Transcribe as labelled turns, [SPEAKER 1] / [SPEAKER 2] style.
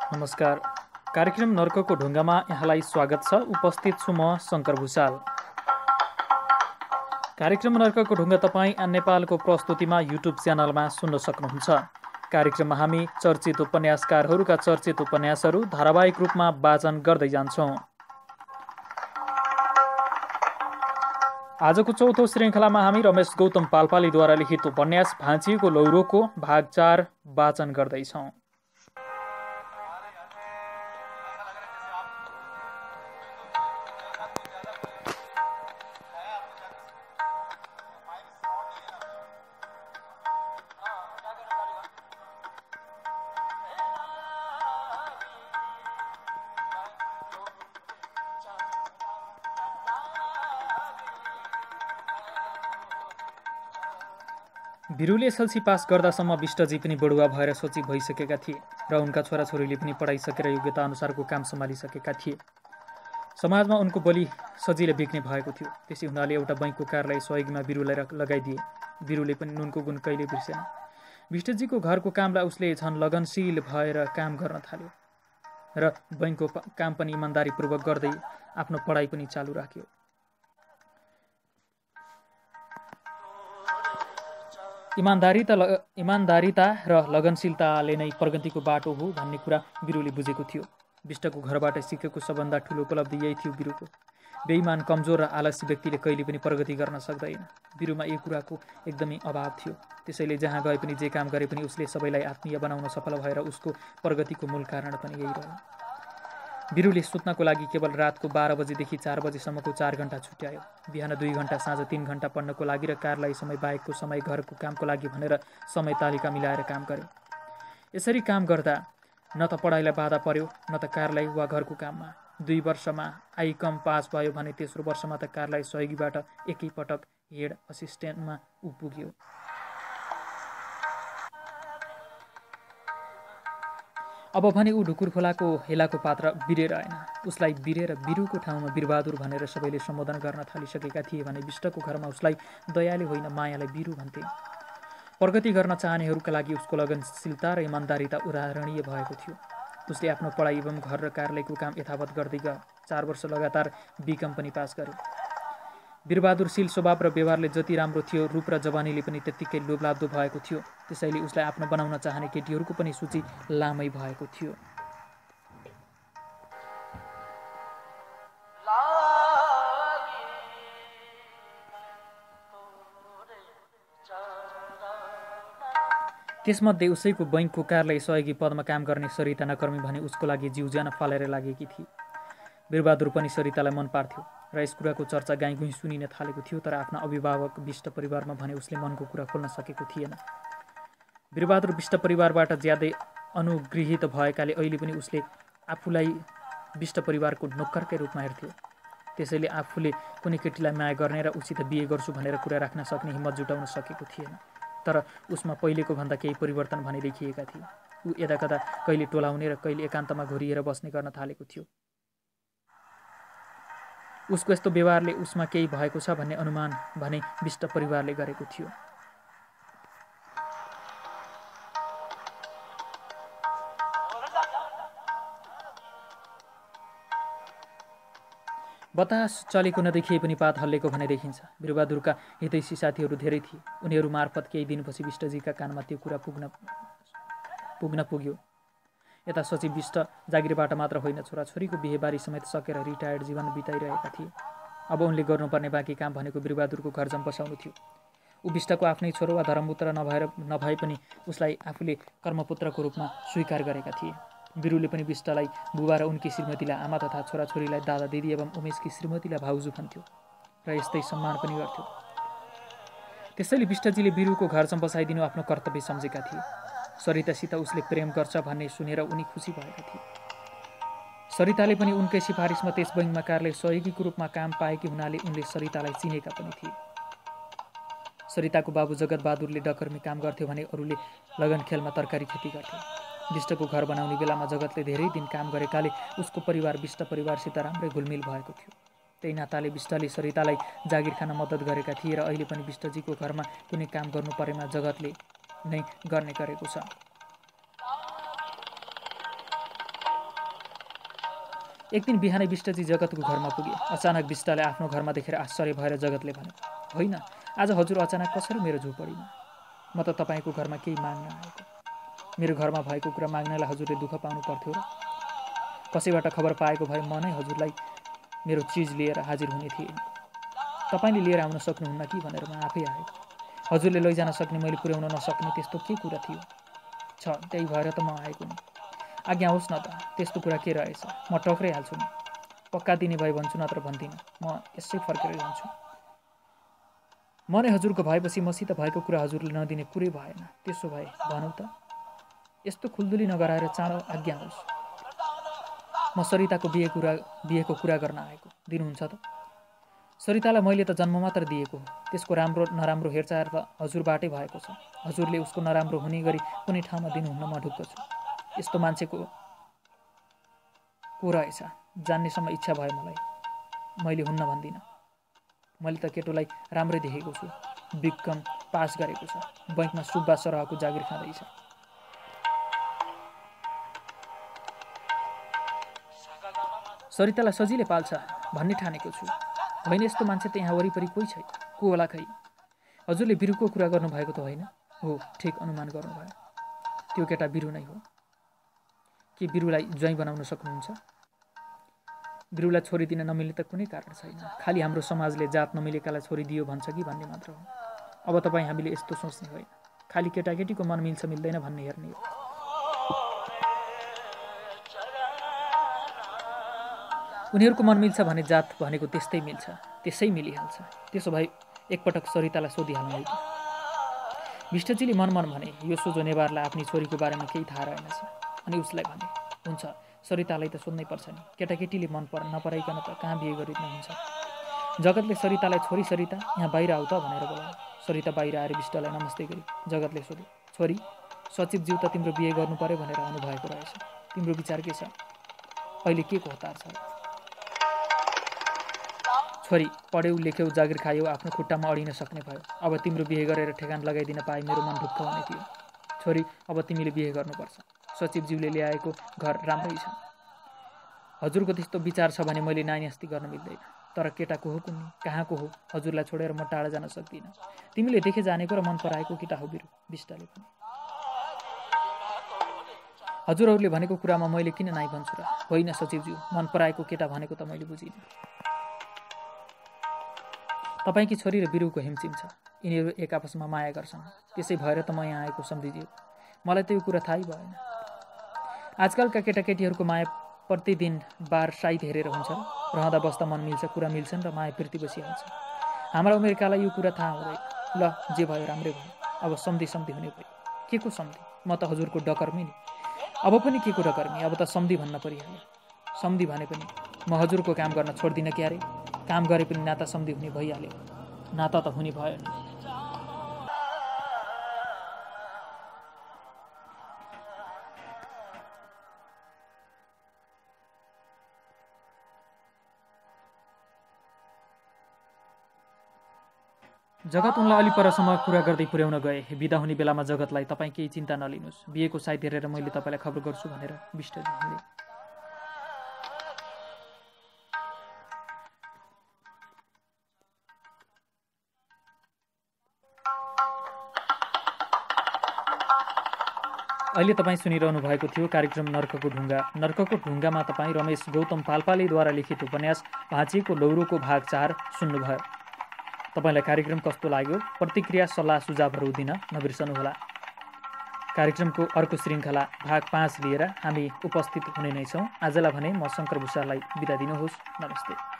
[SPEAKER 1] नमस्कार। कार्यक्रम नर्कको ढुङ्गामा यहाँलाई स्वागत छ। उपस्थित छु म शङ्कर भुषाल। कार्यक्रम नर्कको ढुङ्गा तपाईँ नेपालको प्रस्तुतिमा युट्युब च्यानलमा सुन्न सक्नुहुन्छ। कार्यक्रममा हामी चर्चित उपन्यासकारहरूका चर्चित उपन्यासहरू धारावाहिक रूपमा वाचन गर्दै जान्छौँ। आजको चौथो श्रृङ्खलामा हामी रमेश गौतम पालपालीद्वारा लिखित उपन्यास भाँचिएको लौरोको भाग 4 वाचन गर्दैछौँ। वीरुले एसएलसी पास गर्दासम्म विष्टजी पनि बढुवा भएर सोची भइसकेका थिए र उनका छोराछोरीले पनि पढाइसकेर योग्यता अनुसारको काम सम्हालिसकेका थिए। समाजमा उनको बोली सजिलै बिक्ने भएको थियो। त्यसै हुनाले एउटा बैंकको कार्यालय सहयोगीमा वीरुलाई लगाइदिए। वीरुले पनि नुनको गुण कहिले बिर्सेन। विष्टजीको घरको कामलाई उसले झन् लगनशील भएर काम गर्न थाल्यो र बैंकको काम पनि इमान्दारीपूर्वक गर्दै आफ्नो पढाइ पनि चालु राख्यो। इमान्दारिता र लगनशीलताले नै प्रगतिको बाटो हो भन्ने कुरा वीरुले बुझेको थियो। विष्टको घरबाट सिकेको सबभन्दा ठुलो उपलब्धि यही थियो वीरुको। बेइमान, कमजोर र आलसी व्यक्तिले कहिले पनि प्रगति गर्न सक्दैन। वीरुमा यो कुराको एकदमै अभाव थियो। त्यसैले जहाँ गए पनि जे काम गरे पनि उसले सबैलाई आत्मीय बनाउन सफल भएर उसको प्रगतिको मूल कारण पनि यही रह्यो। वीरुले सुत्नको लागि केवल रातको 12 बजेदेखि 4 बजेसम्मको 4 घण्टा छुट्यायो। बिहान 2 घण्टा, साँझ 3 घण्टा पढ्नको लागि र कार्यालय समय बाहेकको समय घरको कामको लागि भनेर समय तालिका मिलाएर काम गर्यो। यसरी काम गर्दा न त पढाइलाई बाधा पर्यो न त कार्यालय वा घरको काममा। 2 वर्षमा आइकम पास भयो भने तेस्रो वर्षमा त कार्यालय सहयोगीबाट एकैपटक हेड असिस्टेन्टमा ऊ पुग्यो। अब भने ऊ ढुकुर खोलाको हेलाको पात्र बिरे रहेन। उसलाई बिरे र वीरुको ठाउँमा वीरबहादुर भनेर सबैले सम्बोधन गर्न थालिसकेका थिए भने विष्टको घरमा उसलाई दयाले होइन मायाले वीरु भन्थे। प्रगति गर्न चाहनेहरूका लागि उसको लगनशीलता र इमान्दारिता उदाहरणीय भएको थियो। उसले आफ्नो पढाइ एवं घर र कार्यालयको काम यथावत गर्दै गयो। 4 वर्ष लगातार बीकम पनि पास गर्यो। वीरबहादुरशील स्वभाव र व्यवहारले जति राम्रो थियो, रूप र जवानीले पनि त्यत्तिकै लोभलाग्दो भएको थियो। त्यसैले उसलाई आफ्नो बनाउन चाहने केटीहरूको पनि सूची लामै भएको थियो। त्यसमध्ये उसैको बैंकको कार्यालय सहयोगी पदमा काम गर्ने सरिता नकर्मी भने उसको लागि जिउ ज्यान फालेर लागेकी थिए। वीरबहादुर पनि सरितालाई मन पार्थ्यो र यस कुराको चर्चा गाईगुई सुनिन थालेको थियो। तर आफ्ना अभिभावक विष्ट परिवारमा भने उसले मनको कुरा खोल्न सकेको थिएन। वीरबहादुर विष्ट परिवारबाट ज्यादै अनुगृहित भएकाले अहिले पनि उसले आफूलाई विष्ट परिवारको नोकरकै रूपमा हेर्थ्यो। त्यसैले आफूले कुनै केटीलाई माया गर्ने र उसित बिहे गर्छु भनेर कुरा राख्न सक्ने हिम्मत जुटाउन सकेको थिएन। तर उसमा पहिलेको भन्दा केही परिवर्तन भने देखिएका थिए। ऊ यदाकदा कहिले टोलाउने र कहिले एकान्तमा घोरिएर बस्ने गर्न थालेको थियो। उसको यस्तो व्यवहारले उसमा केही भएको छ भन्ने अनुमान भने विष्ट परिवारले गरेको थियो। बतास चलेको नदेखिए पनि पात हल्लेको भने देखिन्छ। वीरबहादुरका हितैषी साथीहरू धेरै थिए। उनीहरू मार्फत केही दिनपछि विष्टजीका कानमा त्यो कुरा पुग्न पुग्यो। यता सचिव विष्ट जागिरबाट मात्र होइन, छोराछोरीको बिहेबारी समेत सकेर रिटायर्ड जीवन बिताइरहेका थिए। अब उनले गर्नुपर्ने बाँकी काम भनेको वीरबहादुरको घर जम्पसाउनु थियो। ऊ विष्टको आफ्नै छोरो वा धर्मपुत्र नभए पनि उसलाई आफूले कर्मपुत्रको रूपमा स्वीकार गरेका थिए। वीरुले पनि विष्टलाई बुबा र उनकी श्रीमतीलाई आमा तथा छोराछोरीलाई दादा दिदी एवं उमेशकी श्रीमतीलाई भाउजू भन्थ्यो र यस्तै सम्मान पनि गर्थ्यो। त्यसैले विष्टजीले वीरुको घर चम्पसाइदिनु आफ्नो कर्तव्य सम्झेका थिए। सरितासित उसले प्रेम गर्छ भन्ने सुनेर उनी खुसी भएका थिए। सरिताले पनि उनकै सिफारिसमा त्यस बैंकमा कार्यालय सहयोगीको रूपमा काम पाएकी हुनाले उनले सरितालाई चिनेका पनि थिए। सरिताको बाबु जगतबहादुरले डकर्मी काम गर्थ्यो भने अरूले लगन खेलमा तरकारी खेती गर्थे। विष्टको घर बनाउने बेलामा जगतले धेरै दिन काम गरेकाले उसको परिवार विष्ट परिवारसित राम्रै घुलमिल भएको थियो। त्यही नाताले विष्टले सरितालाई जागिर खान मद्दत गरेका थिए र अहिले पनि विष्टजीको घरमा कुनै काम गर्नु परेमा जगतले नै गर्ने गरेको छ। एक दिन बिहानै विष्टजी जगतको घरमा पुगे। अचानक विष्टले आफ्नो घरमा देखेर आश्चर्य भएर जगतले भने, होइन, आज हजुर अचानक कसरी मेरो झोपडीमा? म त तपाईँको घरमा केही माग्न आएको। मेरो घरमा भएको कुरा माग्नलाई हजुरले दुःख पाउनु पर्थ्यो र? कसैबाट खबर पाएको भए म नै हजुरलाई मेरो चिज लिएर हाजिर हुने थिएँ। तपाईँले लिएर आउन सक्नुहुन्न कि भनेर म आफै आएको। हजुरले लैजान सक्ने, मैले पुर्याउन नसक्ने त्यस्तो के कुरा थियो? त्यही भएर त म आएको नि। आज्ञा होस् न त, त्यस्तो कुरा के रहेछ? म टक्राइहाल्छु नि। पक्का दिने भए भन्छु, नत्र भन्दिनँ। म यसै फर्केर जान्छु। म नै हजुरको भएपछि मसित भएको कुरा हजुरले नदिने कुरै भएन। त्यसो भए भनौँ त, यस्तो खुल्दुली नगराएर चाँडो आज्ञा होस्। म सरिताको बिहेको कुरा गर्न आएको। दिनुहुन्छ त? सरितालाई मैले त जन्म मात्र दिएको हो। त्यसको राम्रो नराम्रो हेरचाह त हजुरबाटै भएको छ। हजुरले उसको नराम्रो हुने गरी कुनै ठाउँमा दिनुहुन्न, म ढुक्क छु। यस्तो मान्छेको को रहेछ जान्नेसम्म इच्छा भयो मलाई। मैले हुन्न भन्दिनँ। मैले त केटोलाई राम्रै देखेको छु। बिकम पास गरेको छ। बैंकमा सुब्बा सरहको जागिर खाँदैछ। सरितालाई सजिलै पाल्छ भन्ने ठानेको छु। होइन, यस्तो मान्छे त यहाँ वरिपरि कोही छैन। को होला खै? हजुरले बिरुको कुरा गर्नुभएको त होइन? हो, ठिक अनुमान गर्नुभयो। त्यो केटा बिरु नै हो। के बिरुलाई ज्वाइँ बनाउन सक्नुहुन्छ? बिरुलाई छोरी दिन नमिल्ने त कुनै कारण छैन। खालि हाम्रो समाजले जात नमिलेकालाई छोरी दियो भन्छ कि भन्ने मात्र हो। अब तपाईँ हामीले यस्तो सोच्ने होइन। खालि केटाकेटीको मन मिल्छ मिल्दैन भन्ने हेर्ने हो। उनीहरूको मन मिल्छ भने जात भनेको त्यस्तै मिल्छ, त्यसै मिलिहाल्छ। त्यसो भए एकपटक सरितालाई सोधिहाल्नु है। विष्टजीले मनमन भने, यो सोझो नेवारलाई आफ्नी छोरीको बारेमा केही थाहा रहेनछ। अनि उसलाई भने, हुन्छ, सरितालाई त सोध्नै पर्छ नि। केटाकेटीले मन नपराइकन त कहाँ बिहे गरिदिनु हुन्छ? जगतले सरितालाई, छोरी सरिता, यहाँ बाहिर आऊ त भनेर बोलायो। सरिता बाहिर आएर विष्टलाई नमस्ते गरी जगतले सोध्यो, छोरी, सचिवज्यू त तिम्रो बिहे गर्नु पर्यो भनेर आउनुभएको रहेछ। तिम्रो विचार के छ? अहिले के को हतार छ? छोरी, पढ्यौ लेख्यौ, जागिर खायौ, आफ्नो खुट्टामा अडिन सक्ने भयो। अब तिम्रो बिहे गरेर ठेगान लगाइदिन पाए मेरो मन ढुक्क हुने थियो। छोरी, अब तिमीले बिहे गर्नुपर्छ। सचिवज्यूले ल्याएको घर राम्रै छ। हजुरको त्यस्तो विचार छ भने मैले नाइनास्ती गर्न मिल्दैन। तर केटा को हो कुन्नी, कहाँको हो, हजुरलाई छोडेर म टाढा जान सक्दिनँ। तिमीले देखे जानेको र मन पराएको केटा हो बिरु, विष्टले भने। हजुरहरूले भनेको कुरामा मैले किन नाइ भन्छु र? होइन सचिवज्यू, मन पराएको केटा भनेको त मैले बुझिनँ। तपाईँकी छोरी र बिरुको हिमचिम छ। यिनीहरू एक आपसमा माया गर्छन्। त्यसै भएर त म यहाँ आएको सम्झिज्यू। मलाई त यो कुरा थाहै भएन। आजकलका केटाकेटीहरूको माया प्रतिदिन बार साइत हेरेर हुन्छ र? रहँदा बस्दा मन मिल्छ, कुरा मिल्छन् र माया प्रीति बसिहाल्छ। हाम्रा अमेरिकालाई यो कुरा थाहा हुँदैन। ल, जे भयो राम्रै भयो। अब सम्धि हुने भयो। के को सम्धि? म त हजुरको डकर्मी नि। अब पनि के को डकर्मी? अब त सम्धि भन्न परिहाल्यो। सम्धि भने पनि म हजुरको काम गर्न छोड्दिनँ क्यारे? काम गरे पनि नाता सम्धि हुने भइहाल्यो। नाता त हुने भयो नि। जगत उनलाई अलि परसम्म कुरा गर्दै पुर्याउन गए। बिदा हुने बेलामा जगतलाई, तपाईँ केही चिन्ता नलिनुहोस्, बिहेको साइत हेरेर मैले तपाईँलाई खबर गर्छु भनेर विष्टजी हिँडे। अहिले तपाईँ सुनिरहनु भएको थियो कार्यक्रम नर्कको ढुङ्गा। नर्कको ढुङ्गामा तपाईँ रमेश गौतम पाल्पालेद्वारा लिखित उपन्यास भाँचिएको लौरोको भाग 4 सुन्नुभयो। तपाईलाई कार्यक्रम कस्तो लाग्यो? प्रतिक्रिया, सल्लाह, सुझावहरू दिन नबिर्सनुहोला। कार्यक्रमको अर्को श्रृङ्खला भाग 5 लिएर हामी उपस्थित हुने नै छौँ। आजलाई भने म शङ्कर भुषाललाई बिदा दिनुहोस्। नमस्ते।